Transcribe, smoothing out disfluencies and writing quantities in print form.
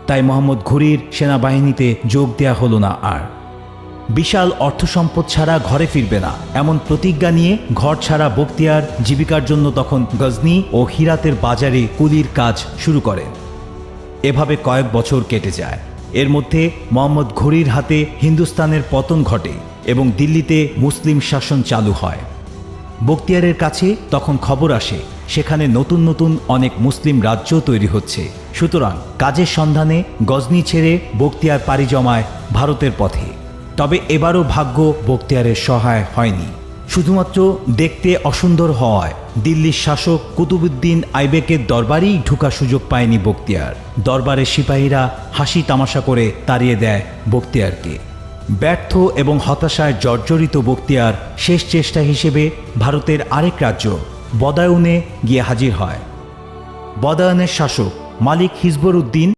তাই মোহাম্মদ ঘুরির সেনাবাহিনীতে যোগ দেয়া হলো না আর। বিশাল অর্থ সম্পদ ছাড়া ঘরে ফিরবে না এমন প্রতিজ্ঞা নিয়ে ঘর ছাড়া বখতিয়ার জীবিকার জন্য তখন গজনি ও হিরাতের বাজারে কুলির কাজ শুরু করেন। এভাবে কয়েক বছর কেটে যায়। এর মধ্যে মোহাম্মদ ঘুরির হাতে হিন্দুস্তানের পতন ঘটে এবং দিল্লিতে মুসলিম শাসন চালু হয়। বখতিয়ারের কাছে তখন খবর আসে সেখানে নতুন নতুন অনেক মুসলিম রাজ্য তৈরি হচ্ছে। সুতরাং কাজের সন্ধানে গজনি ছেড়ে বখতিয়ার পাড়ি জমায় ভারতের পথে। তবে এবারও ভাগ্য বখতিয়ারের সহায় হয়নি। শুধুমাত্র দেখতে অসুন্দর হওয়ায় দিল্লির শাসক কুতুবউদ্দিন আইবেকের দরবারেই ঢোকার সুযোগ পায়নি বখতিয়ার। দরবারের সিপাহীরা হাসি তামাশা করে তাড়িয়ে দেয় বখতিয়ারকে। ব্যর্থ এবং হতাশায় জর্জরিত বখতিয়ার শেষ চেষ্টা হিসেবে ভারতের আরেক রাজ্য বদায়ুনে গিয়ে হাজির হয়। বদায়ুনের শাসক মালিক হিজবর উদ্দিন